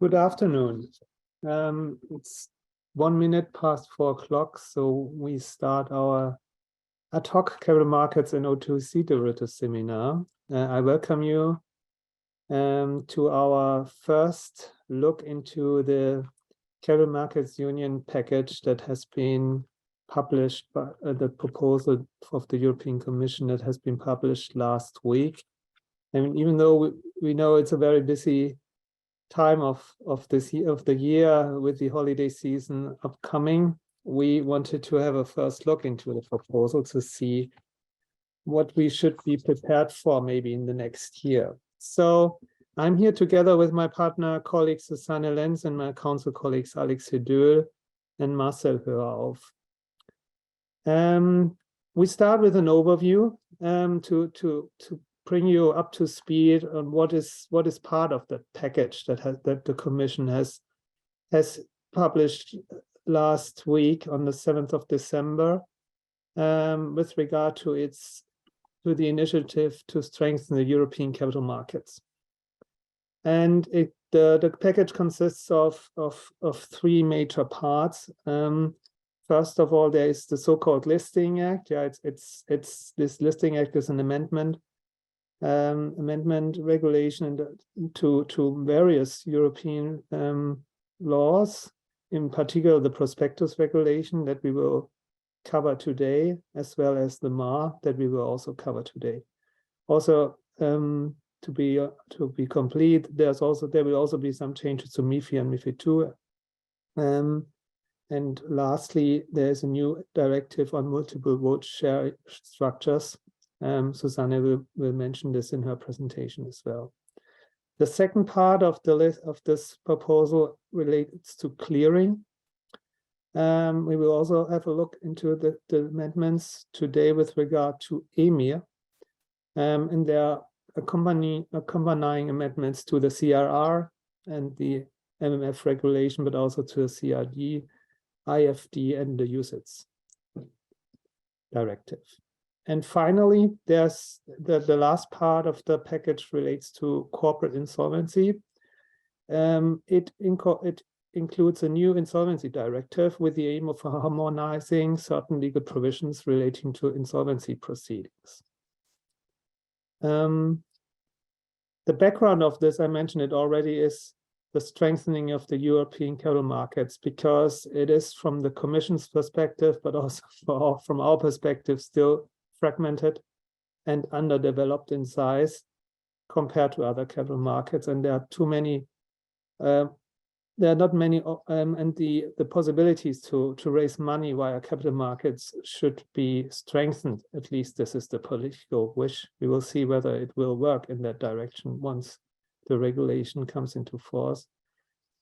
Good afternoon. It's 1 minute past 4 o'clock, so we start our ad hoc capital markets and OTC derivatives seminar. I welcome you to our first look into the Capital Markets Union package that has been published by the proposal of the European Commission that has been published last week. And even though we know it's a very busy time of the year with the holiday season upcoming, we wanted to have a first look into the proposal to see what we should be prepared for maybe in the next year. So I'm here together with my partner colleague Susanne Lenz and my council colleagues Alex Hedöhl and Marcel Hörauf. We start with an overview to bring you up to speed on what is part of the package that the Commission has published last week on the 7th of December with regard to the initiative to strengthen the European capital markets. And the package consists of 3 major parts. First of all, there is the so-called Listing Act. Yeah, it's this Listing Act is an amendment regulation to various European laws, in particular the prospectus regulation that we will cover today, as well as the MAR that we will also cover today. Also, to be complete, there will also be some changes to MiFID and MiFID II. And lastly, there is a new directive on multiple vote share structures. Susanne will mention this in her presentation as well. The second part of the list of this proposal relates to clearing. We will also have a look into the amendments today with regard to EMIR, and there are accompanying amendments to the CRR and the MMF regulation, but also to the CRD, IFD, and the UCITS directive. And finally, there's the last part of the package relates to corporate insolvency. It includes a new insolvency directive with the aim of harmonizing certain legal provisions relating to insolvency proceedings. The background of this, I mentioned it already, is the strengthening of the European capital markets, because it is from the Commission's perspective, but also from our perspective, still fragmented and underdeveloped in size compared to other capital markets, and there are too many. There are not many, and the possibilities to raise money via capital markets should be strengthened. At least this is the political wish. We will see whether it will work in that direction once the regulation comes into force.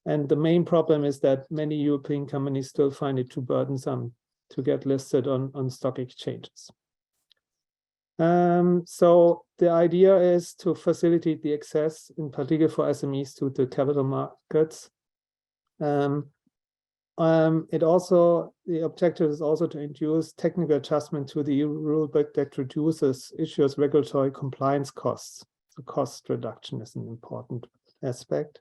And the main problem is that many European companies still find it too burdensome to get listed on stock exchanges. So the idea is to facilitate the access, in particular for SMEs, to the capital markets. The objective is also to introduce technical adjustment to the rulebook that reduces issuers' regulatory compliance costs. So cost reduction is an important aspect.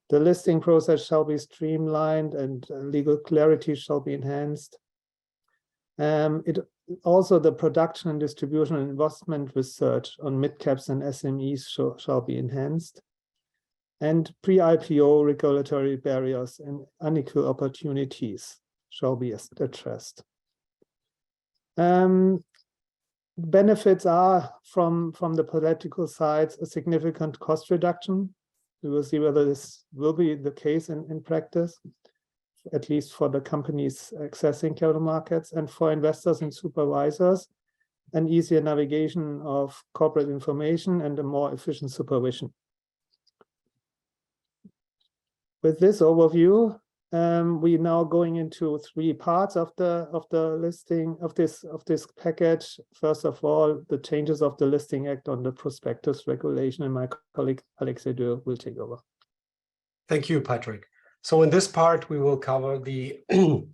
The listing process shall be streamlined and legal clarity shall be enhanced. Also, the production and distribution and investment research on mid-caps and SMEs shall be enhanced. And pre-IPO regulatory barriers and unequal opportunities shall be addressed. Benefits are, from the political side, a significant cost reduction. We will see whether this will be the case in practice, at least for the companies accessing capital markets, and for investors and supervisors, an easier navigation of corporate information and a more efficient supervision. With this overview, we're now going into 3 parts of the listing of this package. First of all, the changes of the Listing Act on the prospectus regulation, and my colleague Alex Hedöhl will take over. Thank you, Patrick. So in this part, we will cover the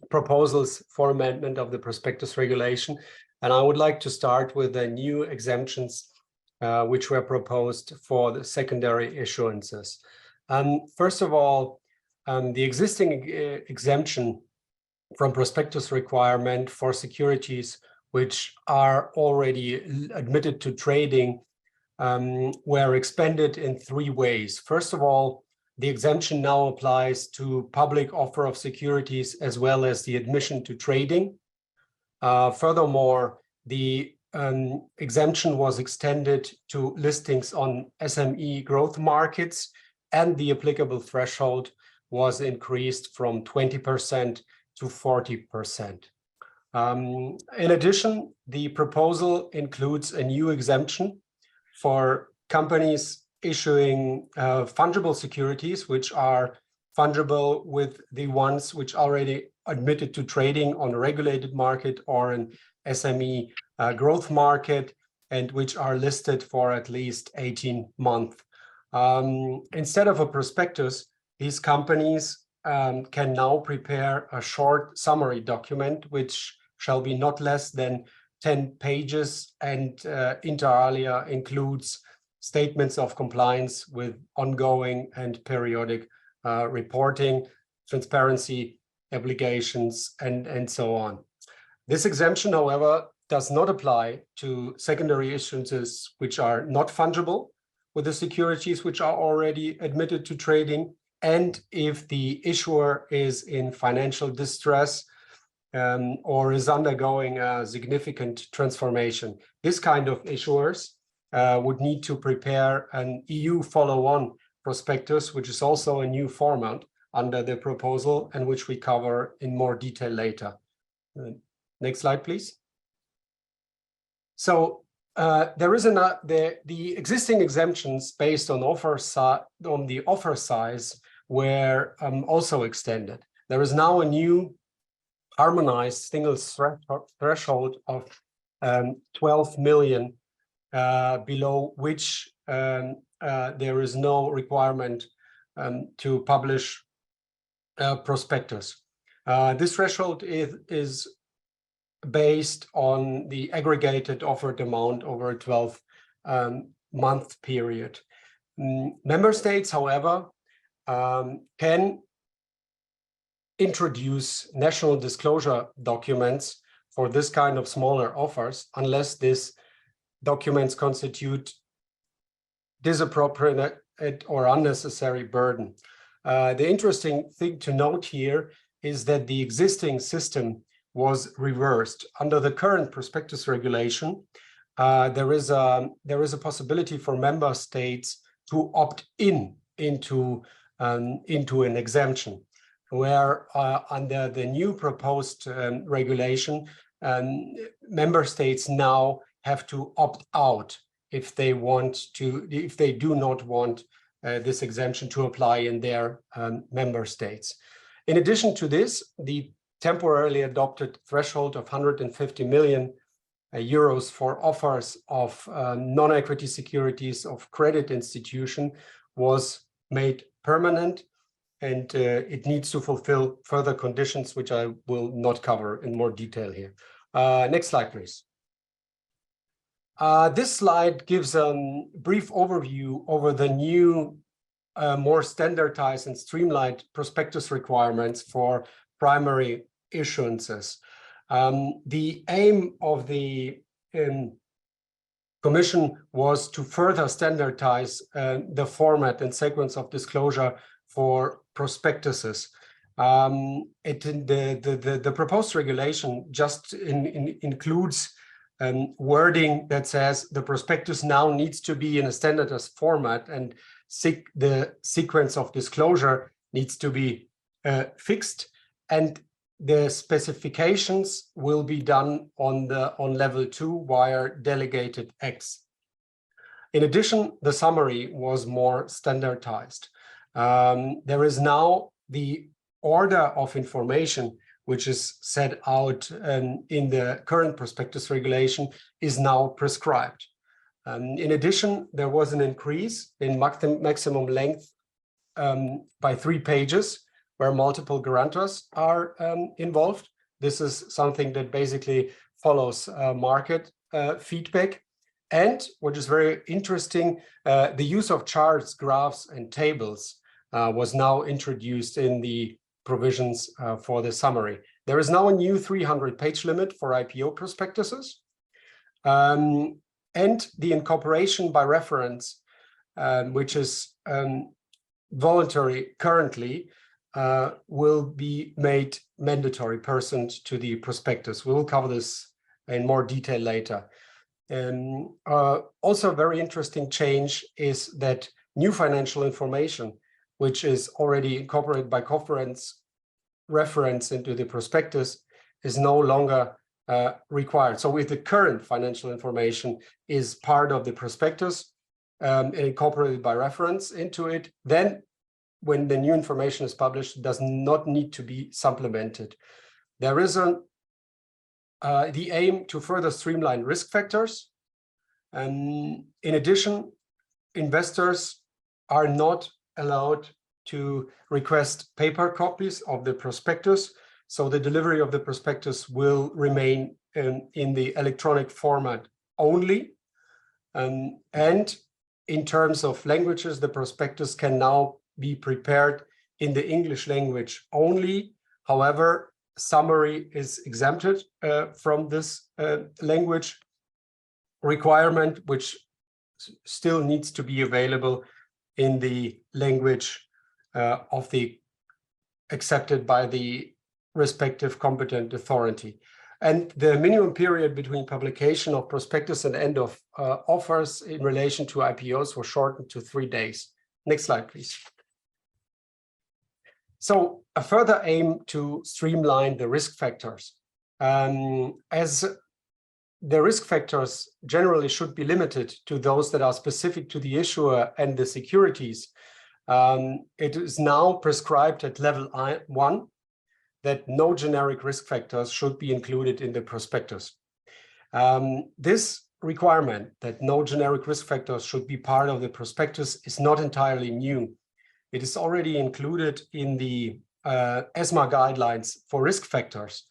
proposals for amendment of the prospectus regulation. And I would like to start with the new exemptions which were proposed for the secondary issuances. First of all, the existing exemption from prospectus requirement for securities which are already admitted to trading were expanded in 3 ways. First of all, the exemption now applies to public offer of securities as well as the admission to trading. Furthermore, the exemption was extended to listings on SME growth markets, and the applicable threshold was increased from 20% to 40%. In addition, the proposal includes a new exemption for companies issuing fungible securities, which are fungible with the ones which already admitted to trading on a regulated market or an SME growth market, and which are listed for at least 18 months. Instead of a prospectus, these companies can now prepare a short summary document, which shall be not less than 10 pages and inter alia includes statements of compliance with ongoing and periodic reporting, transparency obligations, and so on. This exemption, however, does not apply to secondary issuances which are not fungible with the securities which are already admitted to trading, and if the issuer is in financial distress or is undergoing a significant transformation. This kind of issuers would need to prepare an EU follow-on prospectus, which is also a new format under the proposal and which we cover in more detail later. Next slide, please. So there is the existing exemptions based on the offer size were also extended. There is now a new harmonized single threshold of 12 million, below which there is no requirement to publish prospectus. This threshold is based on the aggregated offered amount over a 12-month period. Member states, however, can introduce national disclosure documents for this kind of smaller offers unless these documents constitute disappropriate or unnecessary burden. The interesting thing to note here is that the existing system was reversed. Under the current prospectus regulation, there is a possibility for member states to opt into an exemption, where under the new proposed regulation, member states now have to opt out if they do not want this exemption to apply in their member states. In addition to this, the temporarily adopted threshold of 150 million euros for offers of non-equity securities of credit institution was made permanent, and it needs to fulfill further conditions, which I will not cover in more detail here. Next slide, please. This slide gives a brief overview over the new, more standardized and streamlined prospectus requirements for primary issuances. The aim of the Commission was to further standardize the format and sequence of disclosure for prospectuses. The proposed regulation just includes wording that says the prospectus now needs to be in a standardized format, and the sequence of disclosure needs to be fixed, and the specifications will be done on level 2 via delegated acts. In addition, the summary was more standardized. There is now the order of information, which is set out in the current prospectus regulation, is now prescribed. In addition, there was an increase in maximum length by 3 pages, where multiple guarantors are involved. This is something that basically follows market feedback. And what is very interesting, the use of charts, graphs, and tables was now introduced in the provisions for the summary. There is now a new 300-page limit for IPO prospectuses, and the incorporation by reference, which is voluntary currently, will be made mandatory pursuant to the prospectus. We will cover this in more detail later. Also a very interesting change is that new financial information, which is already incorporated by reference into the prospectus, is no longer required. So with the current financial information is part of the prospectus, incorporated by reference into it, then when the new information is published, it does not need to be supplemented. There is the aim to further streamline risk factors. In addition, investors are not allowed to request paper copies of the prospectus, so the delivery of the prospectus will remain in the electronic format only. And in terms of languages, the prospectus can now be prepared in the English language only. However, summary is exempted from this language requirement, which still needs to be available in the language of the accepted by the respective competent authority. And the minimum period between publication of prospectus and end of offers in relation to IPOs was shortened to 3 days. Next slide, please. So a further aim to streamline the risk factors. As the risk factors generally should be limited to those that are specific to the issuer and the securities, it is now prescribed at level 1 that no generic risk factors should be included in the prospectus. This requirement that no generic risk factors should be part of the prospectus is not entirely new. It is already included in the ESMA guidelines for risk factors,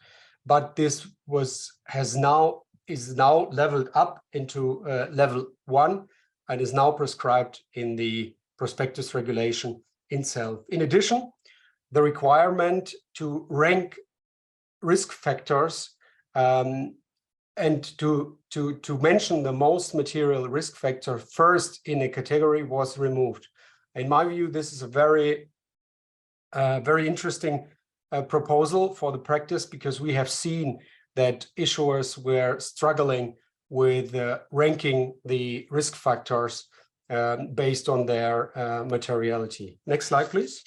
but this is now leveled up into level 1 and is now prescribed in the prospectus regulation itself. In addition, the requirement to rank risk factors and to mention the most material risk factor first in a category was removed. In my view, this is a very interesting proposal for the practice, because we have seen that issuers were struggling with ranking the risk factors based on their materiality. Next slide, please.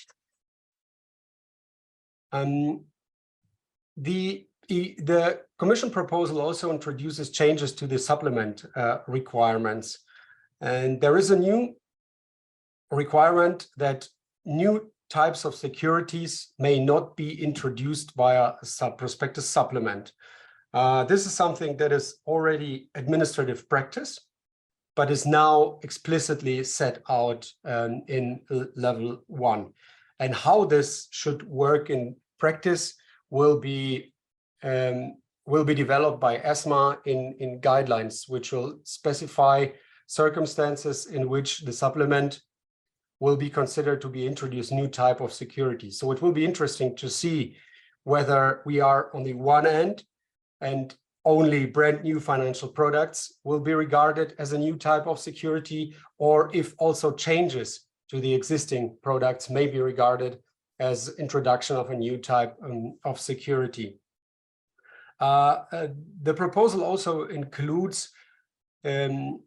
The Commission proposal also introduces changes to the supplement requirements. And there is a new requirement that new types of securities may not be introduced via a prospectus supplement. This is something that is already administrative practice, but is now explicitly set out in level 1. And how this should work in practice will be developed by ESMA in guidelines, which will specify circumstances in which the supplement will be considered to be introduced new type of security. So it will be interesting to see whether we are on the one end and only brand new financial products will be regarded as a new type of security, or if also changes to the existing products may be regarded as introduction of a new type of security. The proposal also includes an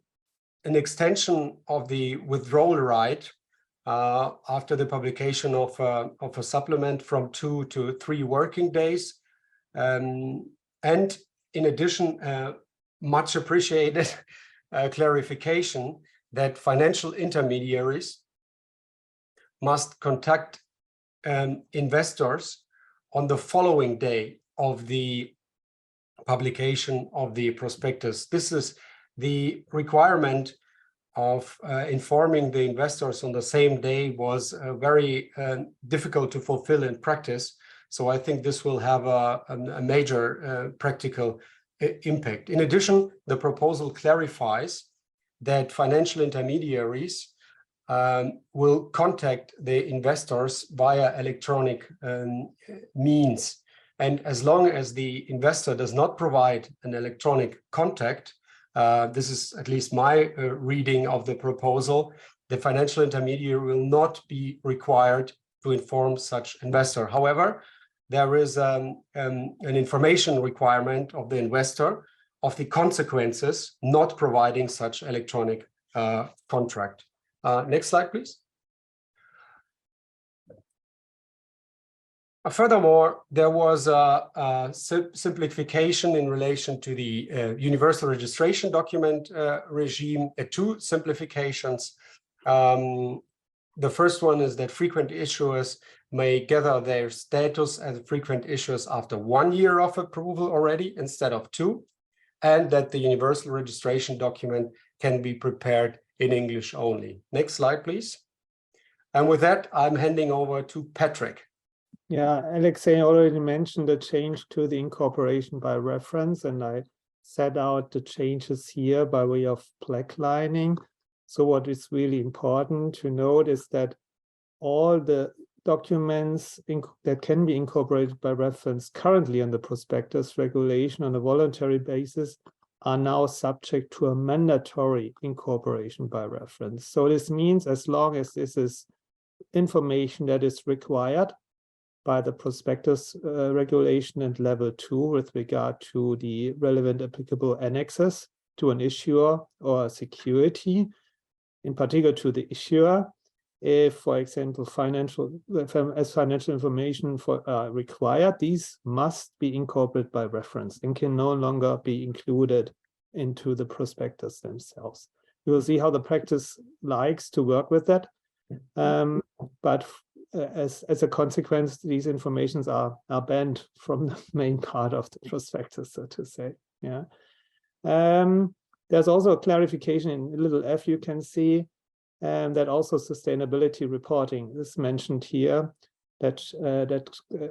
extension of the withdrawal right after the publication of a supplement from 2 to 3 working days. And in addition, much appreciated clarification that financial intermediaries must contact investors on the following day of the publication of the prospectus. This is the requirement of informing the investors on the same day was very difficult to fulfill in practice. So I think this will have a major practical impact. In addition, the proposal clarifies that financial intermediaries will contact the investors via electronic means. And as long as the investor does not provide an electronic contact, this is at least my reading of the proposal, the financial intermediary will not be required to inform such investor. However, there is an information requirement of the investor of the consequences not providing such electronic contract. Next slide, please. Furthermore, there was a simplification in relation to the universal registration document regime, two simplifications. The first one is that frequent issuers may gather their status as frequent issuers after 1 year of approval already instead of 2, and that the universal registration document can be prepared in English only. Next slide, please. And with that, I'm handing over to Patrick. Yeah, Alexei already mentioned the change to the incorporation by reference, and I set out the changes here by way of blacklining. So what is really important to note is that all the documents that can be incorporated by reference currently in the prospectus regulation on a voluntary basis are now subject to a mandatory incorporation by reference. So this means as long as this is information that is required by the prospectus regulation and level 2 with regard to the relevant applicable annexes to an issuer or a security, in particular to the issuer, if, for example, financial information required, these must be incorporated by reference and can no longer be included into the prospectus themselves. You will see how the practice likes to work with that, but as a consequence, these informations are banned from the main part of the prospectus, so to say. Yeah. There's also a clarification in little f you can see, that also sustainability reporting is mentioned here, that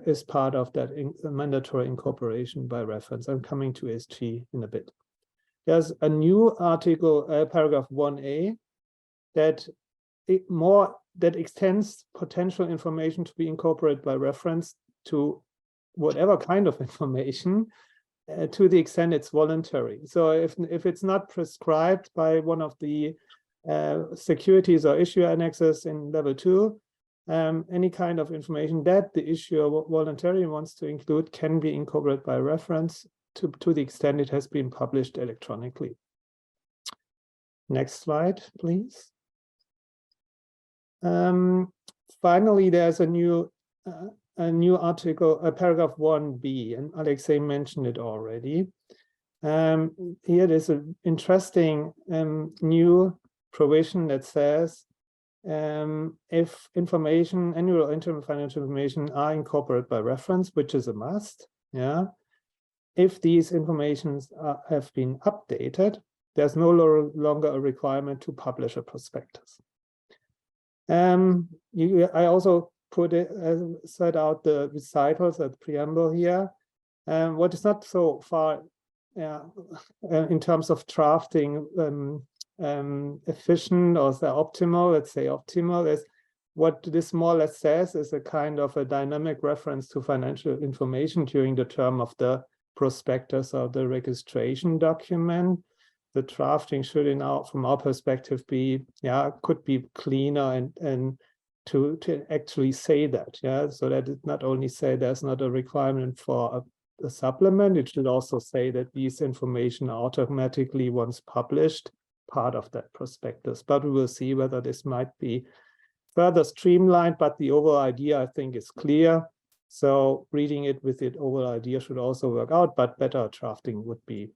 is part of that mandatory incorporation by reference. I'm coming to ESG in a bit. There's a new article, paragraph 1a, that extends potential information to be incorporated by reference to whatever kind of information, to the extent it's voluntary. So if it's not prescribed by one of the securities or issuer annexes in level 2, any kind of information that the issuer voluntarily wants to include can be incorporated by reference to the extent it has been published electronically. Next slide, please. Finally, there's a new article, paragraph 1b, and Alexei mentioned it already. Here there's an interesting new provision that says if information, annual or interim financial information are incorporated by reference, which is a must, yeah. If these informations have been updated, there's no longer a requirement to publish a prospectus. I also set out the recitals at the preamble here. What is not so far in terms of drafting efficient or optimal, let's say optimal, is what this more or less says is a kind of a dynamic reference to financial information during the term of the prospectus or the registration document. The drafting should, from our perspective, be could be cleaner and to actually say that, so that it not only say there's not a requirement for a supplement, it should also say that these information are automatically, once published, part of that prospectus. But we will see whether this might be further streamlined, but the overall idea, I think, is clear. So reading it with the overall idea should also work out, but better drafting would be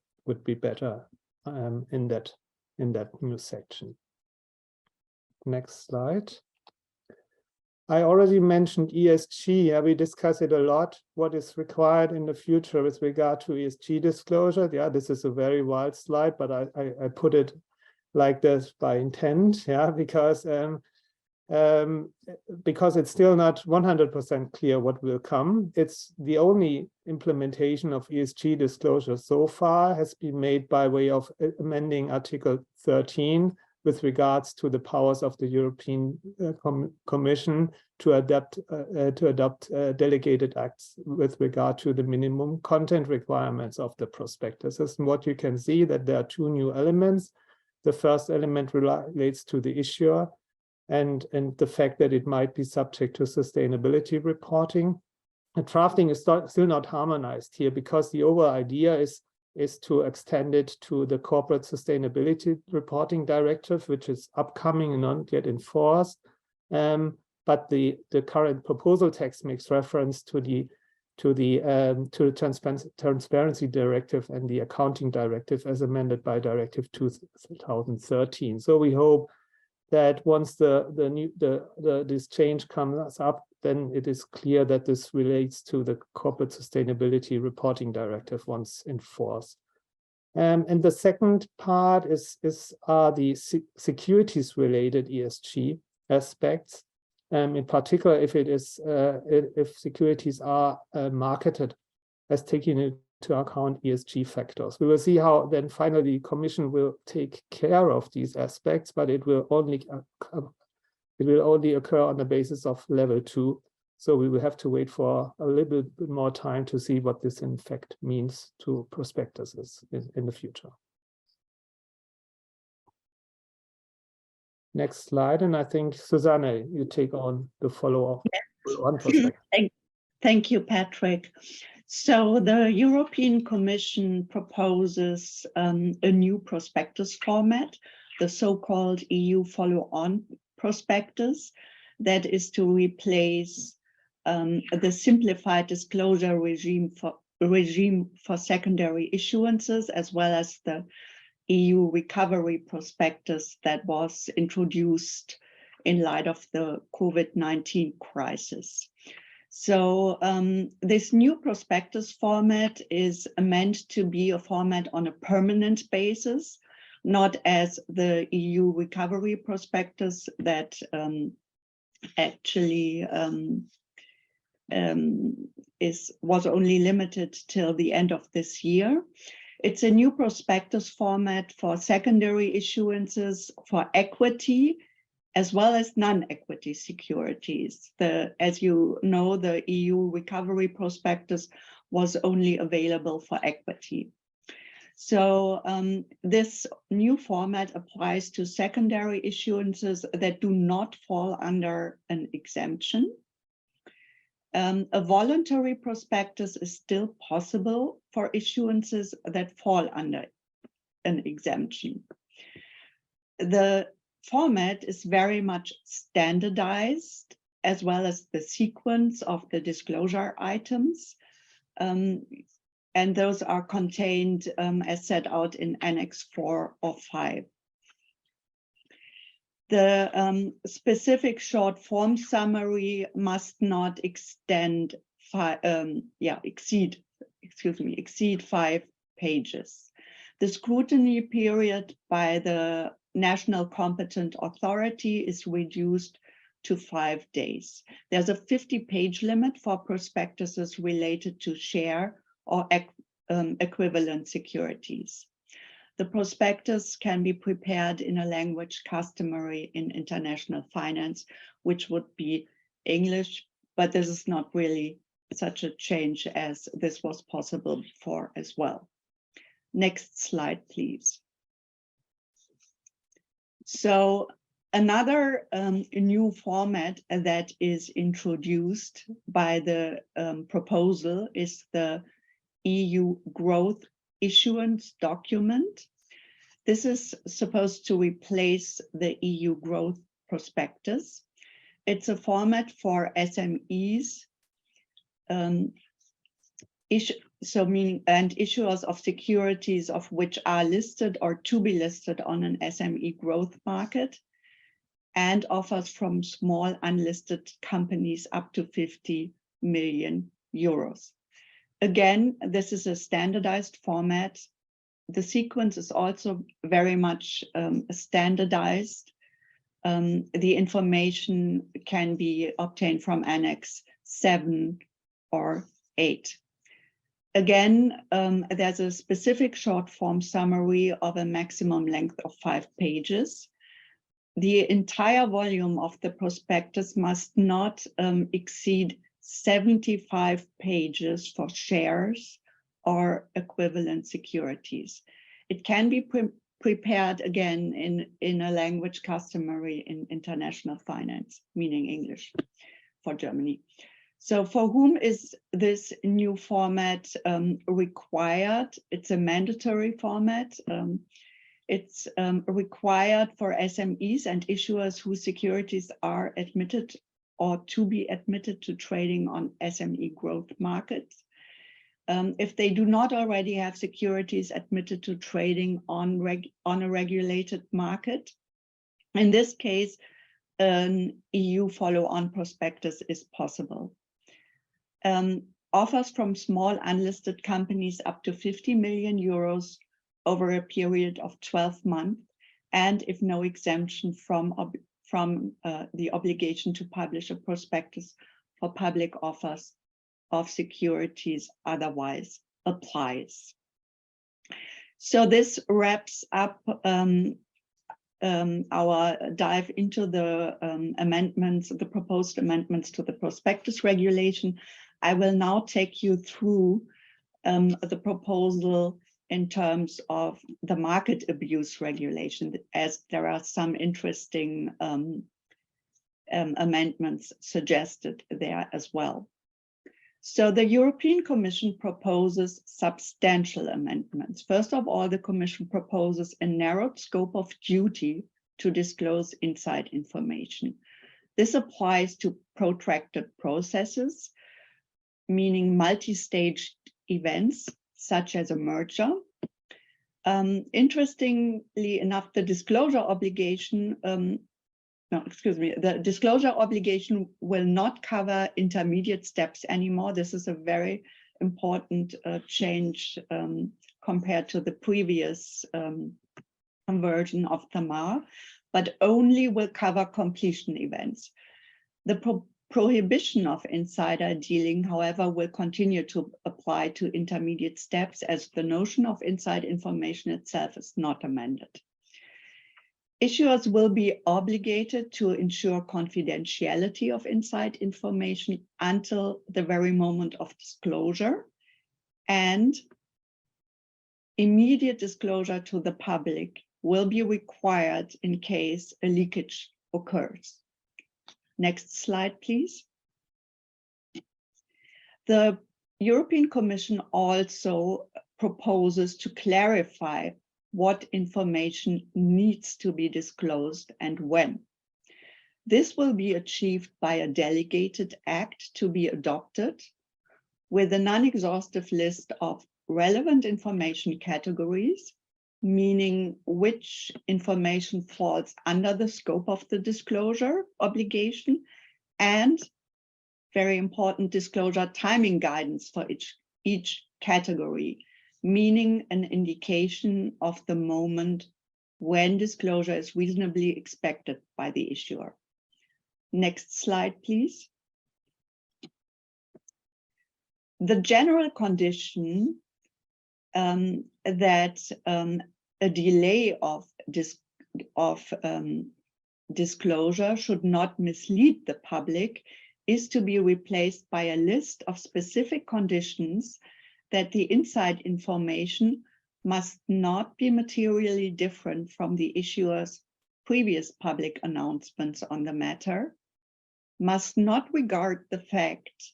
better in that new section. Next slide. I already mentioned ESG. We discuss it a lot. What is required in the future with regard to ESG disclosure? This is a very wild slide, but I put it like this by intent, because it's still not 100% clear what will come. It's the only implementation of ESG disclosure so far has been made by way of amending Article 13 with regards to the powers of the European Commission to adopt delegated acts with regard to the minimum content requirements of the prospectuses. And what you can see that there are two new elements. The first element relates to the issuer and the fact that it might be subject to sustainability reporting. The drafting is still not harmonized here because the overall idea is to extend it to the Corporate Sustainability Reporting Directive, which is upcoming and not yet enforced. But the current proposal text makes reference to the Transparency Directive and the Accounting Directive as amended by Directive 2013. So we hope that once this change comes up, then it is clear that this relates to the Corporate Sustainability Reporting Directive once enforced. And the second part is the securities-related ESG aspects. In particular, if securities are marketed as taking into account ESG factors. We will see how then finally the Commission will take care of these aspects, but it will only occur on the basis of level 2. So we will have to wait for a little bit more time to see what this in fact means to prospectuses in the future. Next slide, and I think Susanne, you take on the follow-up on prospectus. Thank you, Patrick. So the European Commission proposes a new prospectus format, the so-called EU follow-on prospectus, that is to replace the simplified disclosure regime for secondary issuances, as well as the EU recovery prospectus that was introduced in light of the COVID-19 crisis. So this new prospectus format is meant to be a format on a permanent basis, not as the EU recovery prospectus that actually was only limited till the end of this year. It's a new prospectus format for secondary issuances for equity as well as non-equity securities. As you know, the EU recovery prospectus was only available for equity. So this new format applies to secondary issuances that do not fall under an exemption. A voluntary prospectus is still possible for issuances that fall under an exemption. The format is very much standardized, as well as the sequence of the disclosure items. And those are contained as set out in Annex 4 or 5. The specific short form summary must not exceed 5 pages. The scrutiny period by the national competent authority is reduced to 5 days. There's a 50-page limit for prospectuses related to share or equivalent securities. The prospectus can be prepared in a language customary in international finance, which would be English, but this is not really such a change as this was possible before as well. Next slide, please. So another new format that is introduced by the proposal is the EU growth issuance document. This is supposed to replace the EU growth prospectus. It's a format for SMEs, issuers of securities of which are listed or to be listed on an SME growth market, and offers from small unlisted companies up to 50 million euros. Again, this is a standardized format. The sequence is also very much standardized. The information can be obtained from Annex 7 or 8. Again, there's a specific short form summary of a maximum length of 5 pages. the entire volume of the prospectus must not exceed 75 pages for shares or equivalent securities. It can be prepared again in a language customary in international finance, meaning English for Germany. So for whom is this new format required? It's a mandatory format. It's required for SMEs and issuers whose securities are admitted or to be admitted to trading on SME growth markets. If they do not already have securities admitted to trading on a regulated market, in this case, an EU follow-on prospectus is possible. Offers from small unlisted companies up to 50 million euros over a period of 12 months, and if no exemption from the obligation to publish a prospectus for public offers of securities otherwise applies. So this wraps up our dive into the amendments, the proposed amendments to the prospectus regulation. I will now take you through the proposal in terms of the market abuse regulation, as there are some interesting amendments suggested there as well. So the European Commission proposes substantial amendments. First of all, the Commission proposes a narrowed scope of duty to disclose inside information. This applies to protracted processes, meaning multi-staged events, such as a merger. Interestingly enough, the disclosure obligation, the disclosure obligation will not cover intermediate steps anymore. This is a very important change compared to the previous version of the MAR, but only will cover completion events. The prohibition of insider dealing, however, will continue to apply to intermediate steps, as the notion of inside information itself is not amended. Issuers will be obligated to ensure confidentiality of inside information until the very moment of disclosure, and immediate disclosure to the public will be required in case a leakage occurs. Next slide, please. The European Commission also proposes to clarify what information needs to be disclosed and when. This will be achieved by a delegated act to be adopted with a non-exhaustive list of relevant information categories, meaning which information falls under the scope of the disclosure obligation, and very important disclosure timing guidance for each category, meaning an indication of the moment when disclosure is reasonably expected by the issuer. Next slide, please. The general condition that a delay of disclosure should not mislead the public is to be replaced by a list of specific conditions that the inside information must not be materially different from the issuer's previous public announcements on the matter, must not regard the fact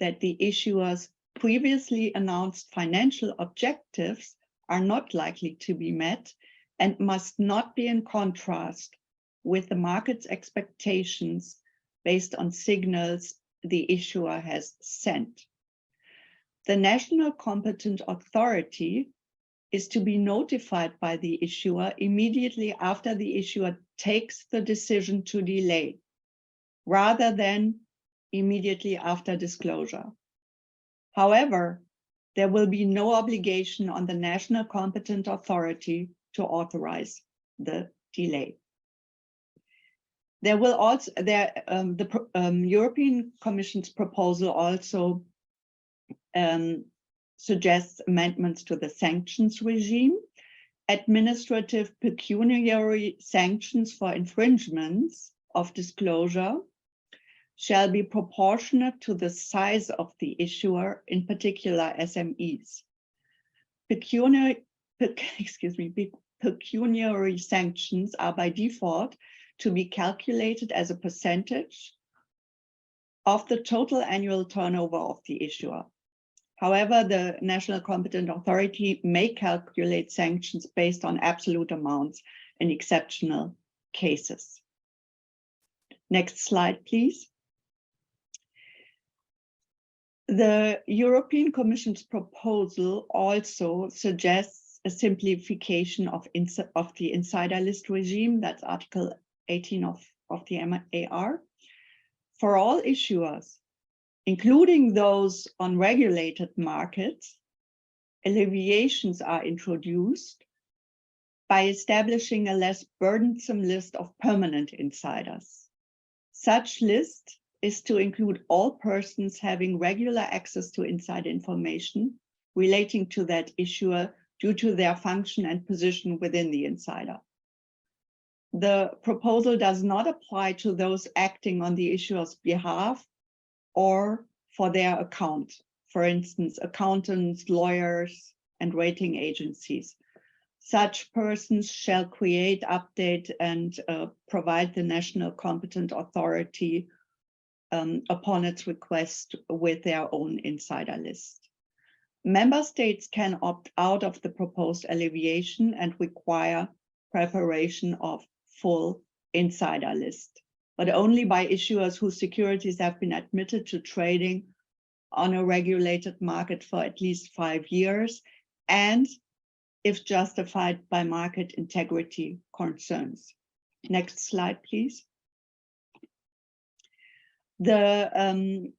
that the issuer's previously announced financial objectives are not likely to be met, and must not be in contrast with the market's expectations based on signals the issuer has sent. The national competent authority is to be notified by the issuer immediately after the issuer takes the decision to delay, rather than immediately after disclosure. However, there will be no obligation on the national competent authority to authorize the delay. There will also, the European Commission's proposal also suggests amendments to the sanctions regime. administrative pecuniary sanctions for infringements of disclosure shall be proportionate to the size of the issuer, in particular SMEs. Pecuniary sanctions are by default to be calculated as a percentage of the total annual turnover of the issuer. However, the national competent authority may calculate sanctions based on absolute amounts in exceptional cases. Next slide, please. The European Commission's proposal also suggests a simplification of the insider list regime, that's Article 18 of the MAR, for all issuers, including those on regulated markets. Alleviations are introduced by establishing a less burdensome list of permanent insiders. Such list is to include all persons having regular access to inside information relating to that issuer due to their function and position within the insider. The proposal does not apply to those acting on the issuer's behalf or for their account, for instance, accountants, lawyers, and rating agencies. Such persons shall create, update, and provide the national competent authority upon its request with their own insider list. Member states can opt out of the proposed alleviation and require preparation of full insider list, but only by issuers whose securities have been admitted to trading on a regulated market for at least 5 years, and if justified by market integrity concerns. Next slide, please. The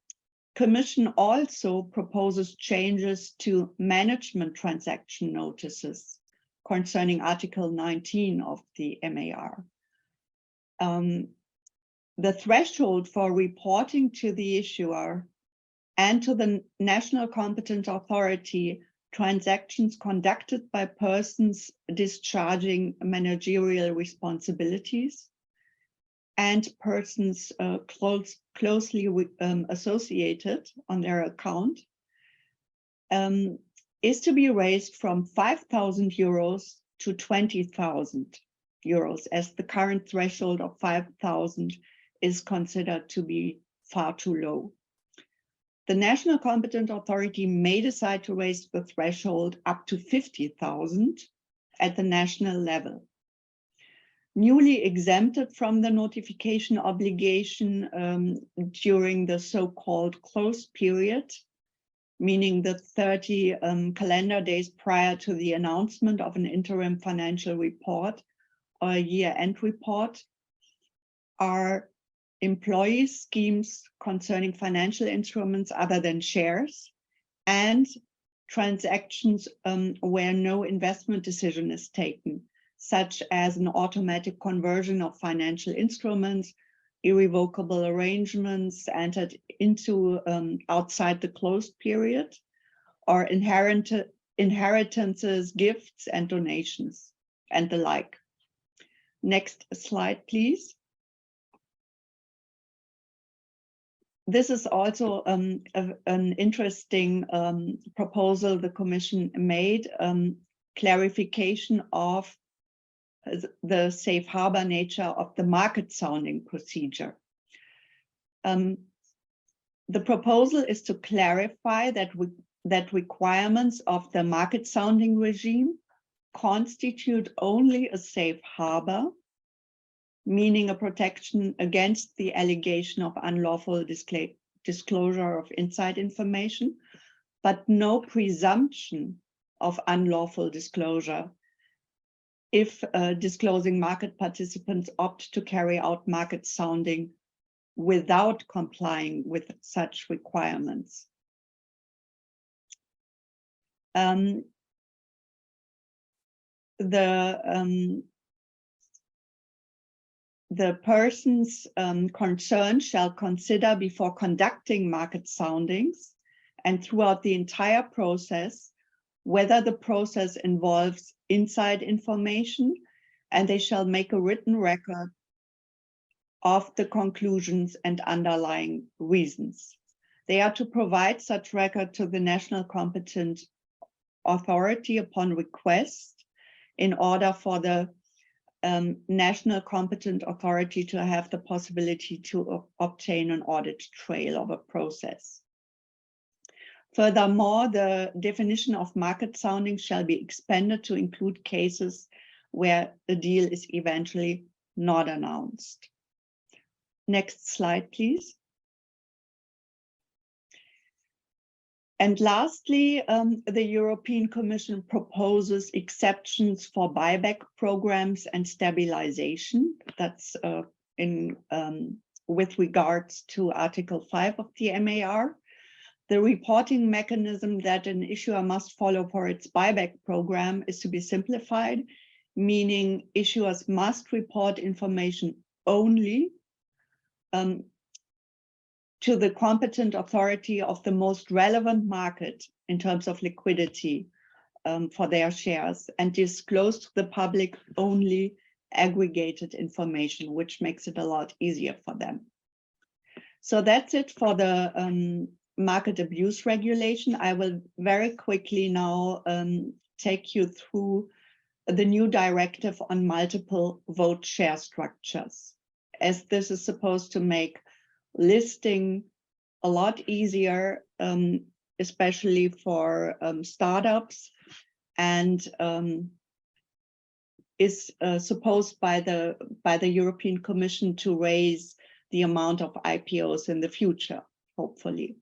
Commission also proposes changes to management transaction notices concerning Article 19 of the MAR. The threshold for reporting to the issuer and to the national competent authority transactions conducted by persons discharging managerial responsibilities and persons closely associated on their account is to be raised from 5,000 euros to 20,000 euros, as the current threshold of 5,000 is considered to be far too low. The national competent authority may decide to raise the threshold up to 50,000 at the national level. Newly exempted from the notification obligation during the so-called closed period, meaning the 30 calendar days prior to the announcement of an interim financial report or a year-end report, are employee schemes concerning financial instruments other than shares and transactions where no investment decision is taken, such as an automatic conversion of financial instruments, irrevocable arrangements entered into outside the closed period, or inheritances, gifts, and donations, and the like. Next slide, please. This is also an interesting proposal the Commission made, clarification of the safe harbor nature of the market sounding procedure. The proposal is to clarify that requirements of the market sounding regime constitute only a safe harbor, meaning a protection against the allegation of unlawful disclosure of inside information, but no presumption of unlawful disclosure if disclosing market participants opt to carry out market sounding without complying with such requirements. The persons concerned shall consider before conducting market soundings and throughout the entire process whether the process involves inside information, and they shall make a written record of the conclusions and underlying reasons. They are to provide such record to the national competent authority upon request in order for the national competent authority to have the possibility to obtain an audit trail of a process. Furthermore, the definition of market sounding shall be expanded to include cases where the deal is eventually not announced. Next slide, please. And lastly, the European Commission proposes exceptions for buyback programs and stabilization. That's with regards to Article 5 of the MAR. The reporting mechanism that an issuer must follow for its buyback program is to be simplified, meaning issuers must report information only to the competent authority of the most relevant market in terms of liquidity for their shares, and disclose to the public only aggregated information, which makes it a lot easier for them. So that's it for the market abuse regulation. I will very quickly now take you through the new directive on multiple vote share structures, as this is supposed to make listing a lot easier, especially for startups, and is supposed by the European Commission to raise the amount of IPOs in the future, hopefully.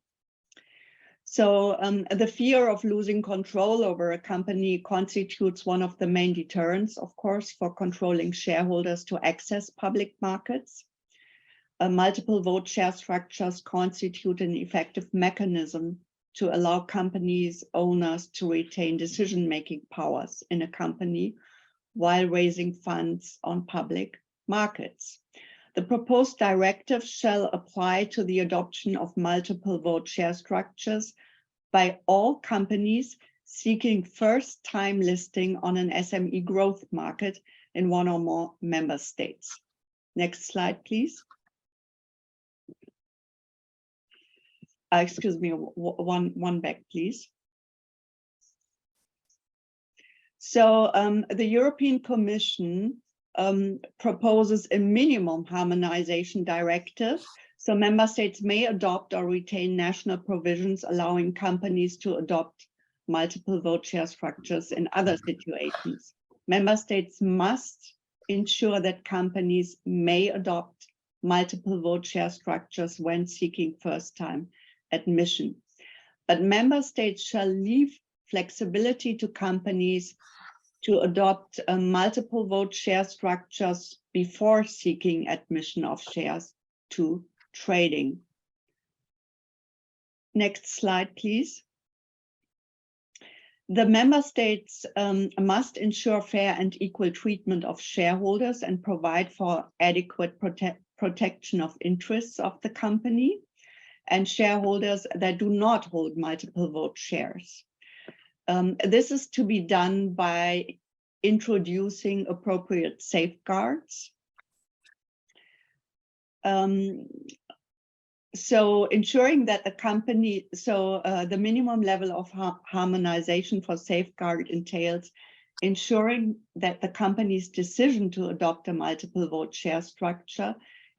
So the fear of losing control over a company constitutes one of the main deterrents, of course, for controlling shareholders to access public markets. Multiple vote share structures constitute an effective mechanism to allow companies' owners to retain decision-making powers in a company while raising funds on public markets. The proposed directive shall apply to the adoption of multiple vote share structures by all companies seeking first-time listing on an SME growth market in one or more member states. Next slide, please. Excuse me, one back, please. So the European Commission proposes a minimum harmonization directive. So member states may adopt or retain national provisions allowing companies to adopt multiple vote share structures in other situations. Member states must ensure that companies may adopt multiple vote share structures when seeking first-time admission. But member states shall leave flexibility to companies to adopt multiple vote share structures before seeking admission of shares to trading. Next slide, please. The member states must ensure fair and equal treatment of shareholders and provide for adequate protection of interests of the company and shareholders that do not hold multiple vote shares. This is to be done by introducing appropriate safeguards. So ensuring that the company, the minimum level of harmonization for safeguard entails ensuring that the company's decision to adopt a multiple vote share structure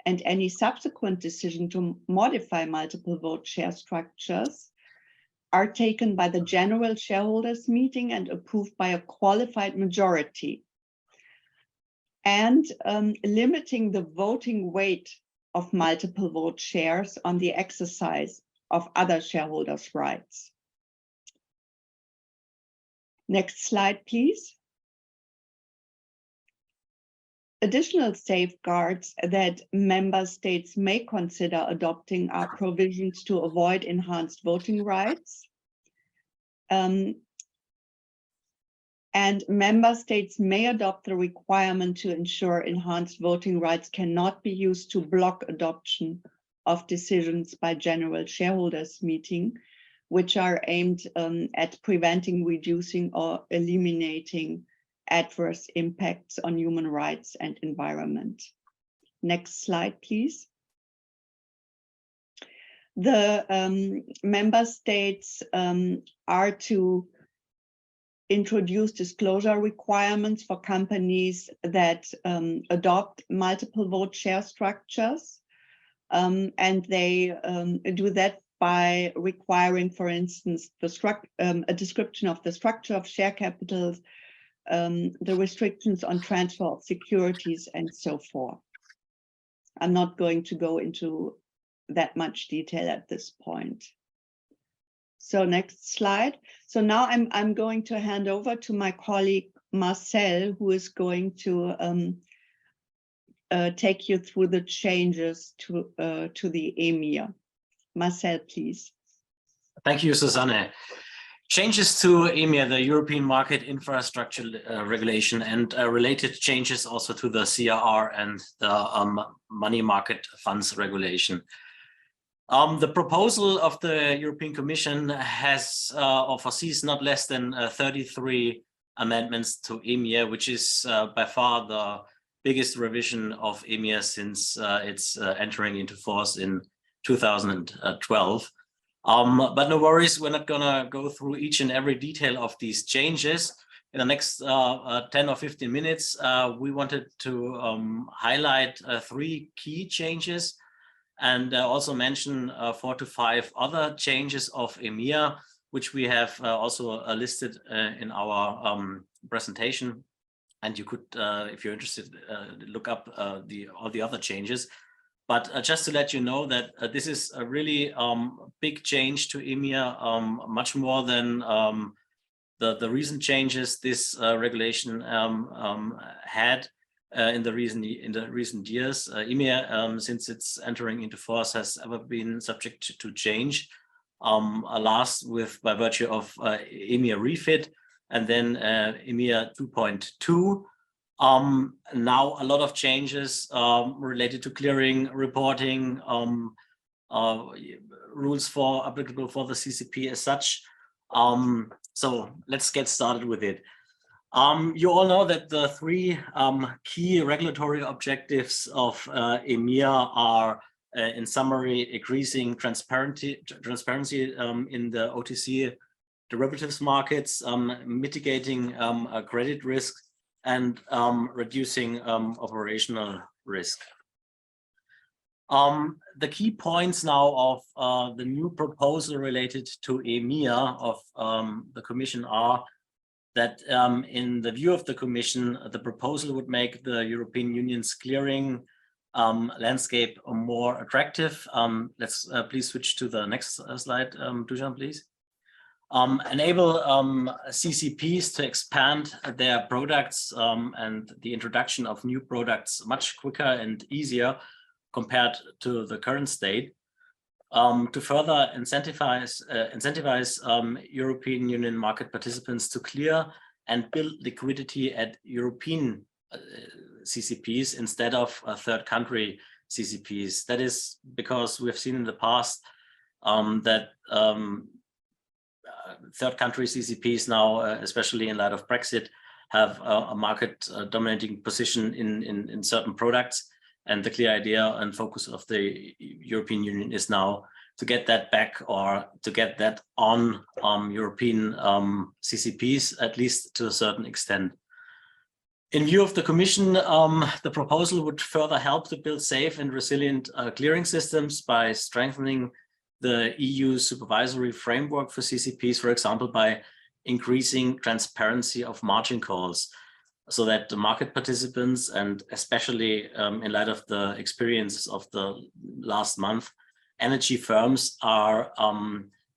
and any subsequent decision to modify multiple vote share structures are taken by the general shareholders meeting and approved by a qualified majority, and limiting the voting weight of multiple vote shares on the exercise of other shareholders' rights. Next slide, please. Additional safeguards that member states may consider adopting are provisions to avoid enhanced voting rights. And member states may adopt the requirement to ensure enhanced voting rights cannot be used to block adoption of decisions by general shareholders meeting, which are aimed at preventing, reducing, or eliminating adverse impacts on human rights and environment. Next slide, please. The member states are to introduce disclosure requirements for companies that adopt multiple vote share structures. And they do that by requiring, for instance, a description of the structure of share capitals, the restrictions on transfer of securities, and so forth. I'm not going to go into that much detail at this point. So next slide. So now I'm going to hand over to my colleague Marcel, who is going to take you through the changes to the EMIR. Marcel, please. Thank you, Susanne. Changes to EMIR, the European Market Infrastructure Regulation, and related changes also to the CRR and the Money Market Funds Regulation. The proposal of the European Commission has or foresees not less than 33 amendments to EMIR, which is by far the biggest revision of EMIR since its entering into force in 2012. But no worries, we're not gonna go through each and every detail of these changes. In the next 10 or 15 minutes, we wanted to highlight 3 key changes and also mention 4 to 5 other changes of EMIR, which we have also listed in our presentation. And you could, if you're interested, look up all the other changes. But just to let you know that this is a really big change to EMIR, much more than the recent changes this regulation had in the recent years. EMIR, since it's entering into force, has ever been subject to change. Last by virtue of EMIR refit, and then EMIR 2.2. Now a lot of changes related to clearing, reporting, rules applicable for the CCP as such. So let's get started with it. You all know that the 3 key regulatory objectives of EMIR are, in summary, increasing transparency in the OTC derivatives markets, mitigating credit risk, and reducing operational risk. The key points now of the new proposal related to EMIR of the Commission are that in the view of the Commission, the proposal would make the European Union's clearing landscape more attractive. Let's please switch to the next slide, Dusan, please. Enable CCPs to expand their products and the introduction of new products much quicker and easier compared to the current state. To further incentivize European Union market participants to clear and build liquidity at European CCPs instead of third country CCPs. That is because we have seen in the past that third country CCPs now, especially in light of Brexit, have a market dominating position in certain products. And the clear idea and focus of the European Union is now to get that back, or to get that on European CCPs, at least to a certain extent. In view of the Commission, the proposal would further help to build safe and resilient clearing systems by strengthening the EU supervisory framework for CCPs, for example, by increasing transparency of margin calls, so that the market participants, and especially in light of the experiences of the last month, energy firms are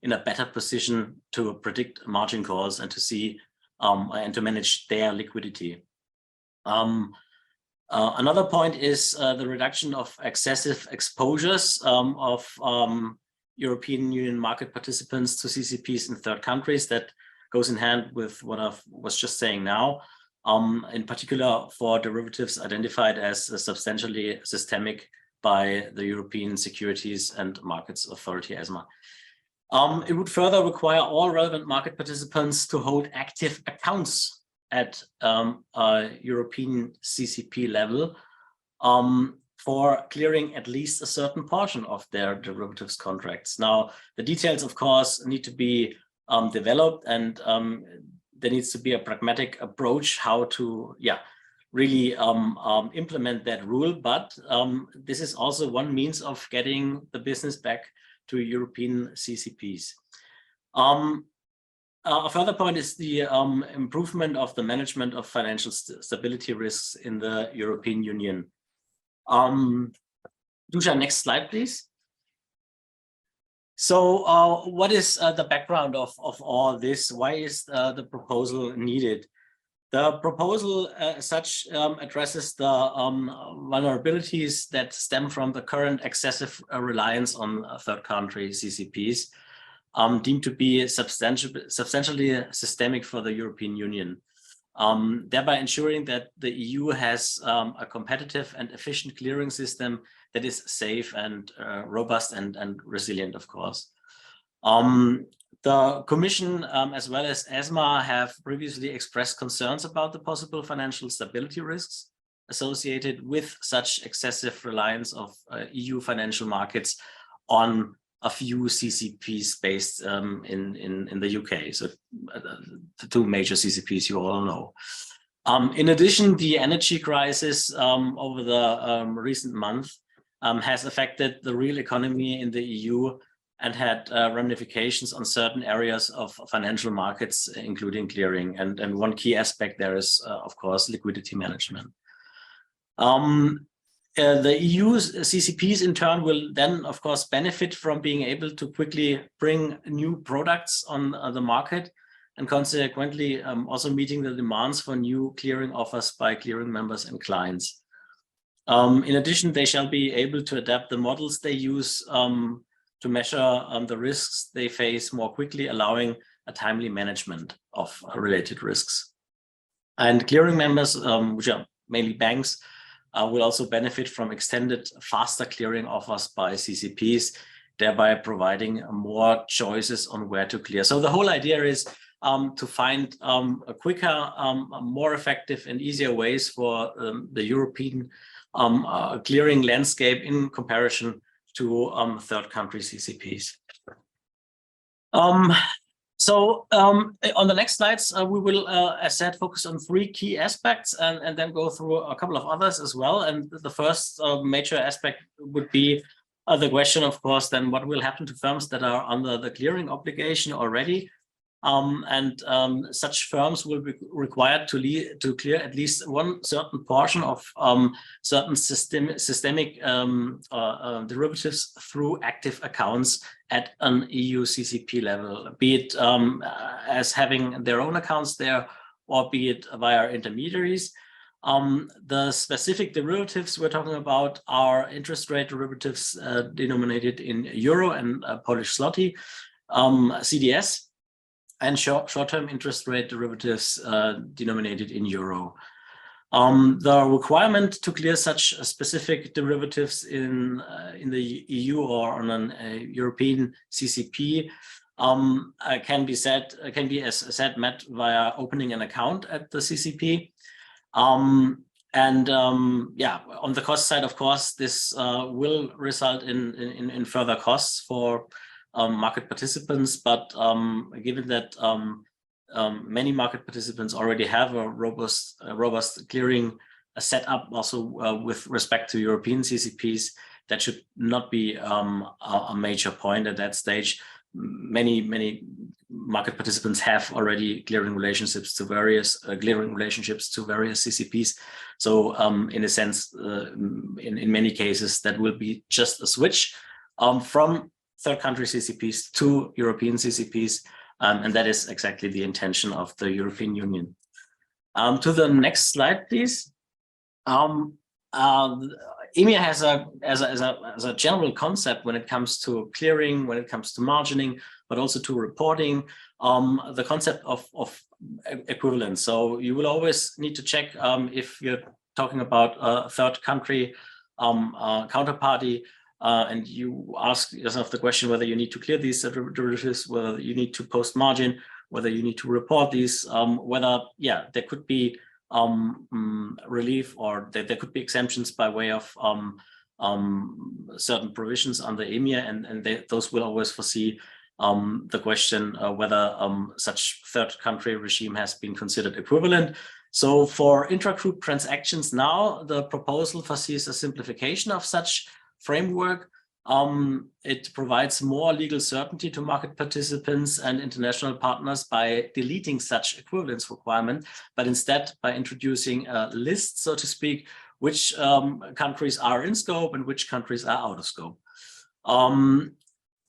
in a better position to predict margin calls and to see and to manage their liquidity. Another point is the reduction of excessive exposures of European Union market participants to CCPs in third countries. That goes in hand with what I was just saying now. In particular for derivatives identified as substantially systemic by the European Securities and Markets Authority, ESMA. It would further require all relevant market participants to hold active accounts at a European CCP level for clearing at least a certain portion of their derivatives contracts. Now, the details, of course, need to be developed, and there needs to be a pragmatic approach how to, really implement that rule. But this is also one means of getting the business back to European CCPs. A further point is the improvement of the management of financial stability risks in the European Union. Dusha, next slide, please. So what is the background of all this? Why is the proposal needed? The proposal as such addresses the vulnerabilities that stem from the current excessive reliance on third country CCPs, deemed to be substantially systemic for the European Union, thereby ensuring that the EU has a competitive and efficient clearing system that is safe and robust and resilient, of course. The Commission, as well as ESMA, have previously expressed concerns about the possible financial stability risks associated with such excessive reliance of EU financial markets on a few CCPs based in the UK. So the two major CCPs you all know. In addition, the energy crisis over the recent month has affected the real economy in the EU and had ramifications on certain areas of financial markets, including clearing. And one key aspect there is, of course, liquidity management. The EU's CCPs in turn will then, of course, benefit from being able to quickly bring new products on the market, and consequently also meeting the demands for new clearing offers by clearing members and clients. In addition, they shall be able to adapt the models they use to measure the risks they face more quickly, allowing a timely management of related risks. And clearing members, which are mainly banks, will also benefit from extended, faster clearing offers by CCPs, thereby providing more choices on where to clear. So the whole idea is to find a quicker, more effective and easier ways for the European clearing landscape in comparison to third country CCPs. So on the next slides, we will, as said, focus on three key aspects and then go through a couple of others as well. And the first major aspect would be the question, of course, then what will happen to firms that are under the clearing obligation already? Such firms will be required to clear at least one certain portion of certain systemic derivatives through active accounts at an EU CCP level, be it as having their own accounts there, or be it via intermediaries. The specific derivatives we're talking about are interest rate derivatives denominated in euro and Polish zloty, CDS, and short-term interest rate derivatives denominated in euro. The requirement to clear such specific derivatives in the EU or on a European CCP can be, as said, met via opening an account at the CCP. On the cost side, of course, this will result in further costs for market participants, but given that many market participants already have a robust clearing set up also with respect to European CCPs, that should not be a major point at that stage. Many market participants have already clearing relationships to various CCPs. So in a sense, in many cases, that will be just a switch from third country CCPs to European CCPs. And that is exactly the intention of the European Union. To the next slide, please. EMIR has a general concept when it comes to clearing, when it comes to margining, but also to reporting, the concept of equivalence. So you will always need to check if you're talking about a third country counterparty, and you ask yourself the question whether you need to clear these derivatives, whether you need to post margin, whether you need to report these, whether, there could be relief, or there could be exemptions by way of certain provisions under EMIR, and those will always foresee the question whether such third country regime has been considered equivalent. So for intragroup transactions now, the proposal foresees a simplification of such framework. It provides more legal certainty to market participants and international partners by deleting such equivalence requirement, but instead by introducing a list, so to speak, which countries are in scope and which countries are out of scope.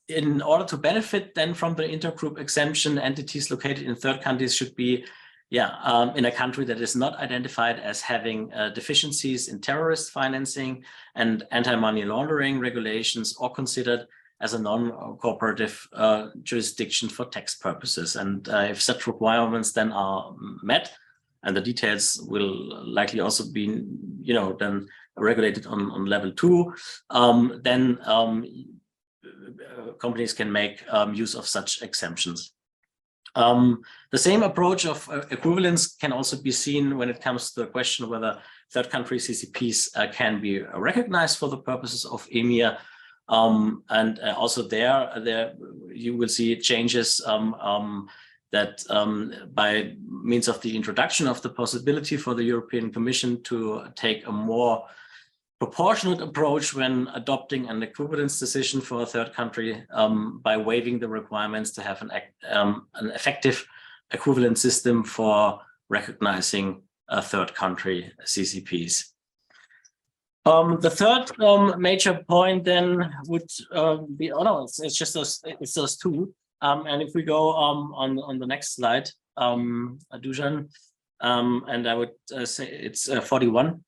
In order to benefit then from the intergroup exemption, entities located in third countries should be in a country that is not identified as having deficiencies in terrorist financing and anti-money laundering regulations, or considered as a non-cooperative jurisdiction for tax purposes. And if such requirements then are met, and the details will likely also be, then regulated on level 2, then companies can make use of such exemptions. The same approach of equivalence can also be seen when it comes to the question whether third country CCPs can be recognized for the purposes of EMIR. And also there you will see changes that by means of the introduction of the possibility for the European Commission to take a more proportionate approach when adopting an equivalence decision for a third country by waiving the requirements to have an effective equivalent system for recognizing a third country CCPs. The third major point then would be, it's just those two. And if we go on the next slide, Dusan, and I would say it's 41.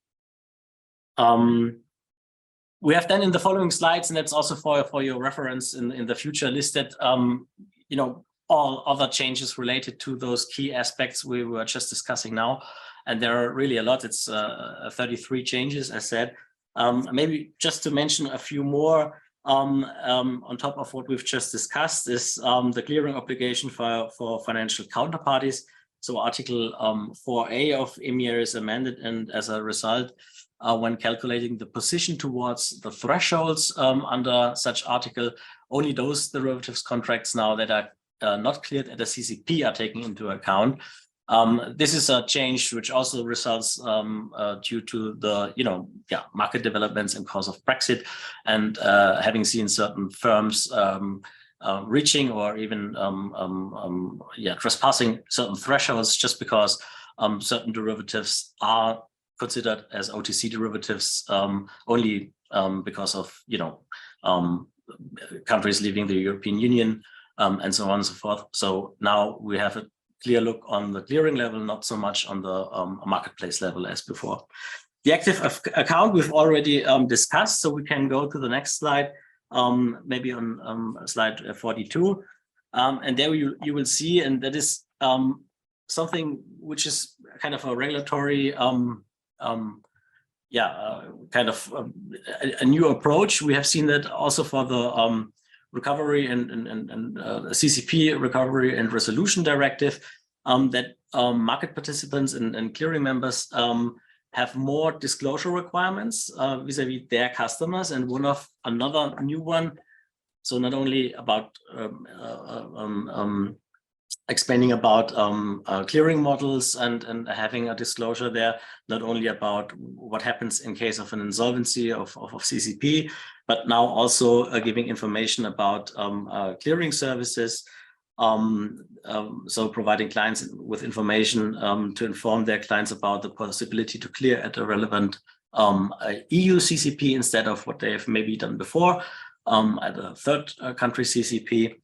We have then in the following slides, and that's also for your reference in the future, listed all other changes related to those key aspects we were just discussing now. And there are really a lot. It's 33 changes, as said. Maybe just to mention a few more on top of what we've just discussed is the clearing obligation for financial counterparties. So Article 4A of EMIR is amended, and as a result, when calculating the position towards the thresholds under such article, only those derivatives contracts now that are not cleared at a CCP are taken into account. This is a change which also results due to the market developments in cause of Brexit, and having seen certain firms reaching or even trespassing certain thresholds just because certain derivatives are considered as OTC derivatives only because of countries leaving the European Union and so on and so forth. So now we have a clear look on the clearing level, not so much on the marketplace level as before. The active account we've already discussed, so we can go to the next slide, maybe on slide 42. And there you will see, and that is something which is kind of a regulatory kind of a new approach. We have seen that also for the recovery and CCP recovery and resolution directive, that market participants and clearing members have more disclosure requirements vis-a-vis their customers, and another new one. So not only about explaining about clearing models and having a disclosure there, not only about what happens in case of an insolvency of CCP, but now also giving information about clearing services. So providing clients with information to inform their clients about the possibility to clear at a relevant EU CCP instead of what they have maybe done before at a third country CCP.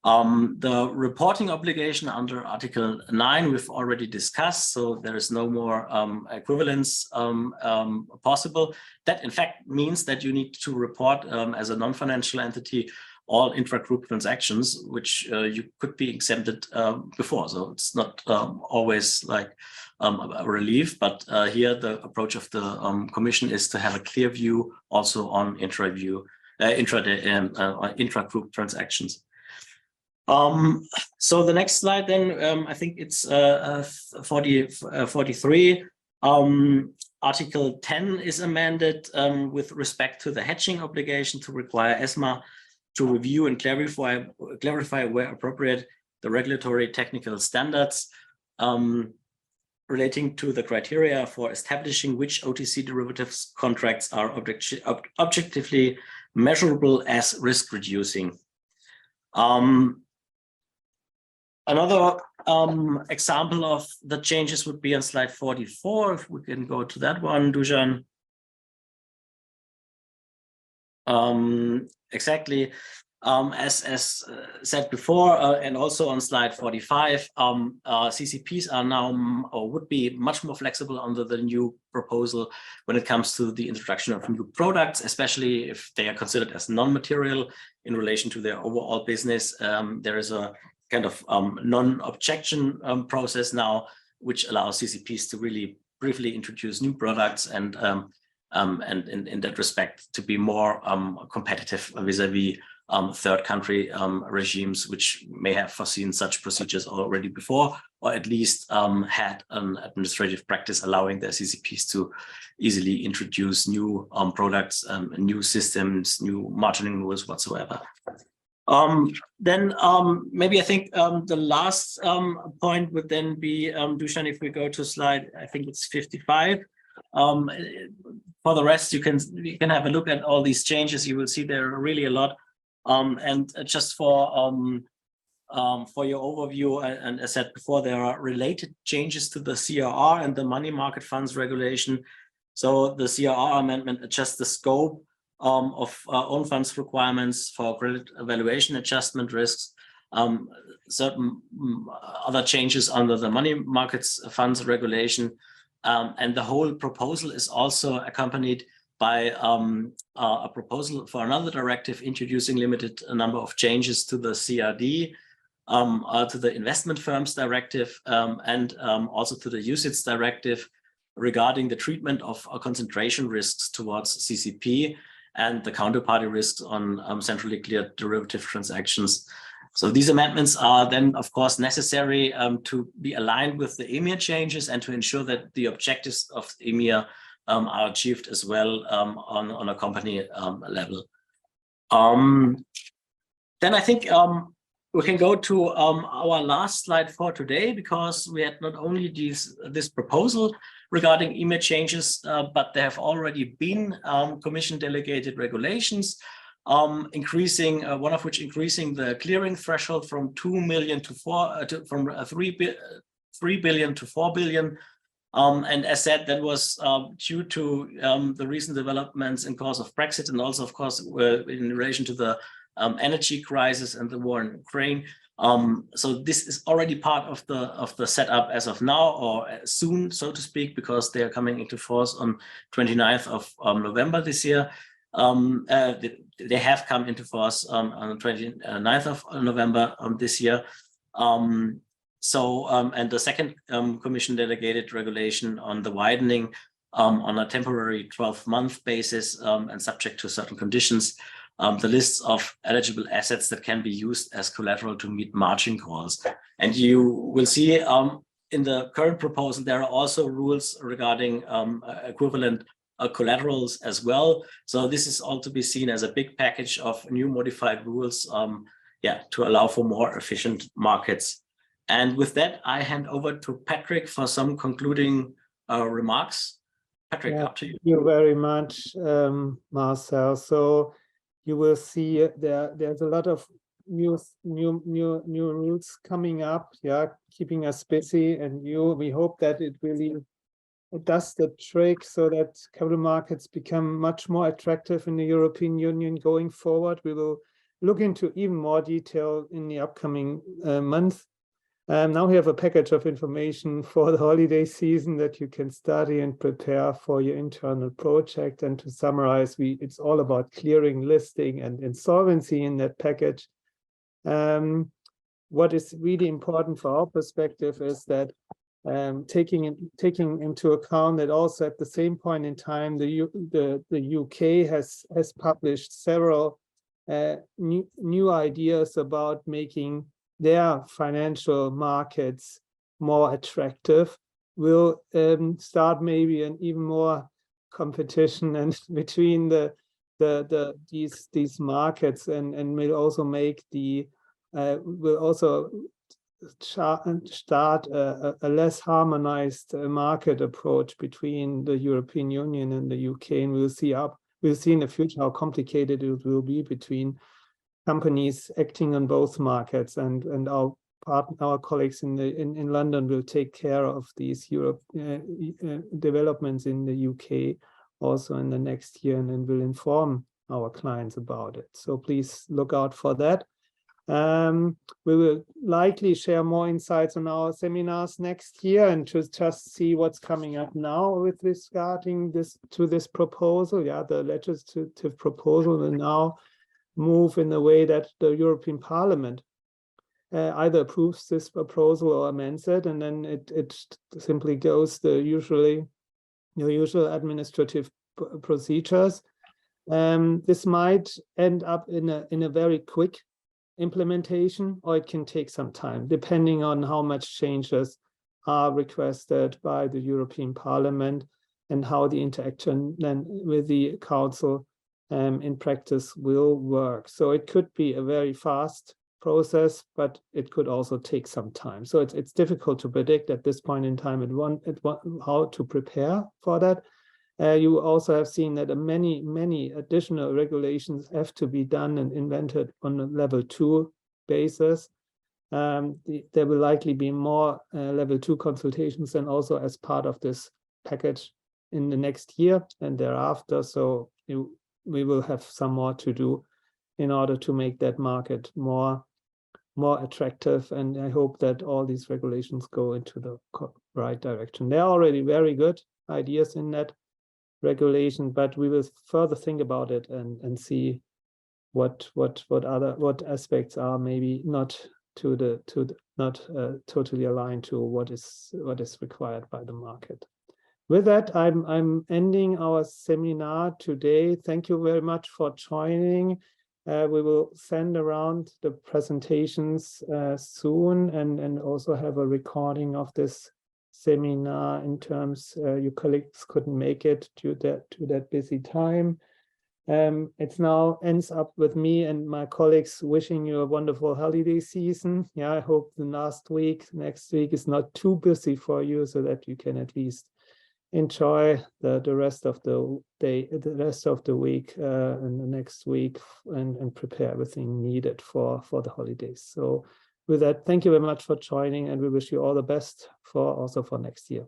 The reporting obligation under Article 9 we've already discussed, so there is no more equivalence possible. That in fact means that you need to report as a non-financial entity all intra-group transactions, which you could be exempted before. So it's not always like a relief, but here the approach of the Commission is to have a clear view also on intra-group transactions. So the next slide then, I think it's 43. Article 10 is amended with respect to the hedging obligation to require ESMA to review and clarify where appropriate the regulatory technical standards relating to the criteria for establishing which OTC derivatives contracts are objectively measurable as risk reducing. Another example of the changes would be on slide 44. If we can go to that one, Dusan. Exactly. As said before, and also on slide 45, CCPs are now or would be much more flexible under the new proposal when it comes to the introduction of new products, especially if they are considered as non-material in relation to their overall business. There is a kind of non-objection process now, which allows CCPs to really briefly introduce new products and in that respect to be more competitive vis-a-vis third country regimes, which may have foreseen such procedures already before, or at least had an administrative practice allowing their CCPs to easily introduce new products, new systems, new margining rules whatsoever. Then maybe I think the last point would then be, Dusan, if we go to slide, I think it's 55. For the rest, you can have a look at all these changes. You will see there are really a lot. And just for your overview, and as said before, there are related changes to the CRR and the money market funds regulation. So the CRR amendment adjusts the scope of own funds requirements for credit evaluation adjustment risks. Certain other changes under the money markets funds regulation. And the whole proposal is also accompanied by a proposal for another directive introducing limited number of changes to the CRD, to the investment firms directive, and also to the UCITS directive regarding the treatment of concentration risks towards CCP and the counterparty risks on centrally cleared derivative transactions. So these amendments are then, of course, necessary to be aligned with the EMIR changes and to ensure that the objectives of EMIR are achieved as well on a company level. Then I think we can go to our last slide for today, because we had not only this proposal regarding EMIR changes, but there have already been Commission delegated regulations increasing, one of which increasing the clearing threshold from 2 million to 3 billion to 4 billion. And as said, that was due to the recent developments in course of Brexit, and also, of course, in relation to the energy crisis and the war in Ukraine. So this is already part of the setup as of now, or soon, so to speak, because they are coming into force on 29th of November this year. They have come into force on 29th of November this year. And the second Commission delegated regulation on the widening on a temporary 12-month basis and subject to certain conditions, the lists of eligible assets that can be used as collateral to meet margin calls. And you will see in the current proposal, there are also rules regarding equivalent collaterals as well. So this is all to be seen as a big package of new modified rules, to allow for more efficient markets. And with that, I hand over to Patrick for some concluding remarks. Patrick, up to you. Thank you very much, Marcel. So you will see there's a lot of new rules coming up, keeping us busy, and we hope that it really does the trick so that capital markets become much more attractive in the European Union going forward. We will look into even more detail in the upcoming month. Now we have a package of information for the holiday season that you can study and prepare for your internal project. And to summarize, it's all about clearing, listing, and insolvency in that package. What is really important for our perspective is that taking into account that also at the same point in time, the UK has published several new ideas about making their financial markets more attractive, will start maybe an even more competition and between these markets, and will also make will also start a less harmonized market approach between the European Union and the UK, and we'll see in the future how complicated it will be between companies acting on both markets, and our colleagues in London will take care of these developments in the UK also in the next year, and then will inform our clients about it. So please look out for that. We will likely share more insights on our seminars next year, and to just see what's coming up now with regarding this proposal. Yeah, the legislative proposal will now move in a way that the European Parliament either approves this proposal or amends it, and then it simply goes the usual administrative procedures. This might end up in a very quick implementation, or it can take some time, depending on how much changes are requested by the European Parliament and how the interaction then with the Council in practice will work. So it could be a very fast process, but it could also take some time. So it's difficult to predict at this point in time how to prepare for that. You also have seen that many additional regulations have to be done and invented on a level 2 basis. There will likely be more level 2 consultations, and also as part of this package in the next year and thereafter. So we will have some more to do in order to make that market more attractive. And I hope that all these regulations go into the right direction. There are already very good ideas in that regulation, but we will further think about it and see what aspects are maybe not totally aligned to what is required by the market. With that, I'm ending our seminar today. Thank you very much for joining. We will send around the presentations soon, and also have a recording of this seminar in terms your colleagues couldn't make it to that busy time. It's now ends up with me and my colleagues wishing you a wonderful holiday season. Yeah, I hope the next week is not too busy for you, so that you can at least enjoy the rest of the day, the rest of the week and the next week, and prepare everything needed for the holidays. So with that, thank you very much for joining, and we wish you all the best also for next year.